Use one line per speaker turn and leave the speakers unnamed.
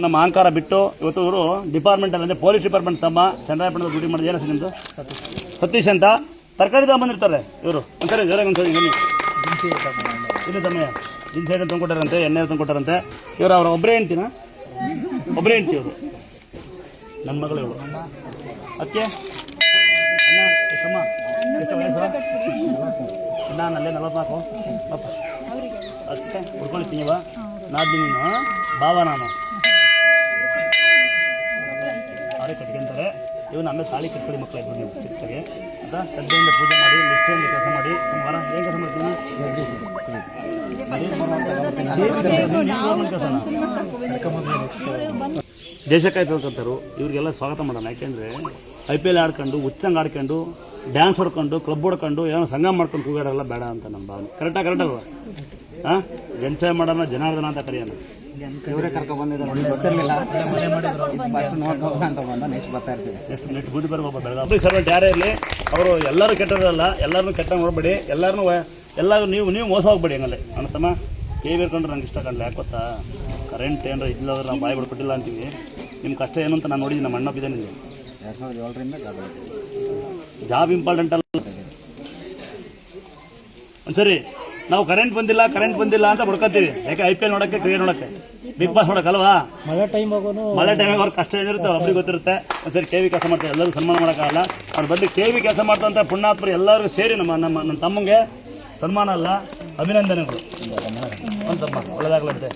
ನಮ್ಮ ಅಹಂಕಾರ ಬಿಟ್ಟು ಇವತ್ತು ಇವರು ಡಿಪಾರ್ಟ್ಮೆಂಟಲ್ಲಿ ಅಂದರೆ ಪೊಲೀಸ್ ಡಿಪಾರ್ಟ್ಮೆಂಟ್ ತಮ್ಮ ಚಂದ್ರಾಯಪಟ್ಟಣದ ಡ್ಯೂಟಿ ಮಾಡೋದು ಏನು ನಿಮ್ಮದು ಸತೀಶ್ ಅಂತ ತರಕಾರಿ ತಗೊಂಬಂದಿರ್ತಾರೆ ಇವರು ಒಂದ್ಸರಿ ಜೋರಾಗಿ ಒಂದ್ಸರಿ ಬನ್ನಿ ಇಲ್ಲಿ ತಮ್ಮ ದಿನಸಿ ಐಟಮ್ ತಂದ್ಕೊಟ್ಟಾರಂತೆ ಎಣ್ಣೆ ತಂದ್ಕೊಟ್ಟಾರಂತೆ ಇವರು ಅವರ ಒಬ್ಬರೇ ಹೆಂಡ್ತಿನ ಒಬ್ಬರೇ ಹೆಂಡ್ತಿ ಇವರು ನನ್ನ ಮಗಳು ಇವಳು ಅದಕ್ಕೆ ಅಣ್ಣ ಎಷ್ಟಮ್ಮ ಎಷ್ಟು ವಯಸ್ಸು ನಾನು ಅಲ್ಲೇ 44 ಅದಕ್ಕೆ ಹುಡ್ಕೊಳ್ತೀನಿವ ನಾದ್ನಿ ನೀನು ಬಾವ ನಾನು ಸಾರಿ ಕಟ್ಕೊಂತಾರೆ ಇವನು ಆಮೇಲೆ ಸಾಲಿ ಕಟ್ಕೊಳ್ಳಿ ಮಕ್ಕಳು ನೀವು ಚಿಕ್ಕಗೆ ಅಂತ ಶ್ರದ್ಧೆಯಿಂದ ಪೂಜೆ ಮಾಡಿ ನಿಷ್ಠೆಯಿಂದ ಕೆಲಸ ಮಾಡಿ ವಾರ ಏನು ಕೆಲಸ ಮಾಡ್ತೀನಿ ದೇಶಕ್ಕಾಯ್ತು ಅಂತಂತಾರು ಇವ್ರಿಗೆಲ್ಲ ಸ್ವಾಗತ ಮಾಡೋಣ. ಯಾಕೆಂದರೆ IPL ಆಡ್ಕೊಂಡು ಹುಚ್ಚಂಗೆ ಆಡ್ಕೊಂಡು ಡ್ಯಾನ್ಸ್ ಹೊಡ್ಕೊಂಡು ಕ್ಲಬ್ ಹೊಡ್ಕೊಂಡು ಏನೋ ಸಂಘ ಮಾಡ್ಕೊಂಡು ಕೂಗಾಡೋಲ್ಲ ಬೇಡ ಅಂತ ನಮ್ಮ ಭಾವನೆ. ಕರೆಕ್ಟಲ್ವ? ಹಾಂ, ಜನಸೇವೆ ಮಾಡೋಣ, ಜನಾರ್ದನ ಅಂತ ಕರೆಯೋಣ.
ಇವರೇ ಕರ್ಕೊಂಡ್ಬಂದಿದ್ದಾರೆ, ಗೊತ್ತಿರಲಿಲ್ಲ ಅಂತ ಬಂದ ನೆಕ್ಸ್ಟ್ ಬರ್ತಾ ಇರ್ತೀವಿ.
ನೆಕ್ಸ್ಟ್ ಗುಡಿ ಬರ್ಬೋದು ಬೆಳಗ್ಗೆ ಸರ್ವೆಂಟ್ ಯಾರೇ ಇರಲಿ ಅವರು ಎಲ್ಲರೂ ಕೆಟ್ಟದಲ್ಲ, ಎಲ್ಲರನ್ನೂ ಕೆಟ್ಟ ನೋಡ್ಬೇಡಿ, ಎಲ್ಲರೂ ನೀವು ಮೋಸ ಹೋಗ್ಬೇಡಿ. ಹಂಗಲ್ಲೇ ಅಣ್ಣತಮ್ಮ KV ಇರ್ಕೊಂಡ್ರೆ ನಂಗೆ ಇಷ್ಟ ಕಾಣಲ್ಲ. ಯಾಕೆ ಗೊತ್ತಾ, ಕರೆಂಟ್ ಏನಾರ ಇಲ್ಲದ್ರೆ ನಾವು ಬಾಯಿ ಬಿಡ್ಕೊಟ್ಟಿಲ್ಲ ಅಂತೀವಿ. ನಿಮ್ಮ ಕಷ್ಟ ಏನು ಅಂತ ನಾನು ನೋಡಿದ್ದೀನಿ, ನಮ್ಮ ಅಣ್ಣಪ್ಪಿದೆ ನಿಮಗೆ
2007ರಿಂದ
ಜಾಬ್ ಇಂಪಾರ್ಟೆಂಟ್ ಅಲ್ಲ. ಒಂದ್ಸರಿ ನಾವು ಕರೆಂಟ್ ಬಂದಿಲ್ಲ ಅಂತ ಬಡ್ಕೊತೀವಿ. ಯಾಕೆ IPL ನೋಡೋಕ್ಕೆ, ಕ್ರಿಕೆಟ್ ನೋಡೋಕ್ಕೆ, ಬಿಗ್ ಬಾಸ್ ನೋಡೋಕ್ಕಲ್ವಾ? ಮಳೆ ಟೈಮಿಗೆ ಅವ್ರ ಕಷ್ಟ ಏನಿರುತ್ತೆ ಅವ್ರು ಒಬ್ಬರಿಗೆ ಗೊತ್ತಿರುತ್ತೆ. ಒಂದ್ಸರಿ KV ಕೆಲಸ ಮಾಡ್ತಾರೆ, ಎಲ್ಲರೂ ಸನ್ಮಾನ ಮಾಡೋಕ್ಕಾಗಲ್ಲ. ಅವ್ರು ಬಂದು KV ಕೆಲಸ ಮಾಡ್ತಂಥ ಪುಣ್ಯಾತ್ಮರು ಎಲ್ಲರಿಗೂ ಸೇರಿ ನನ್ನ ತಮ್ಮಂಗೆ ಸನ್ಮಾನ ಅಲ್ಲ, ಅಭಿನಂದನೆಗಳು. ಒಂದು ತಮ್ಮ ಒಳ್ಳೆದಾಗಲಂತೆ.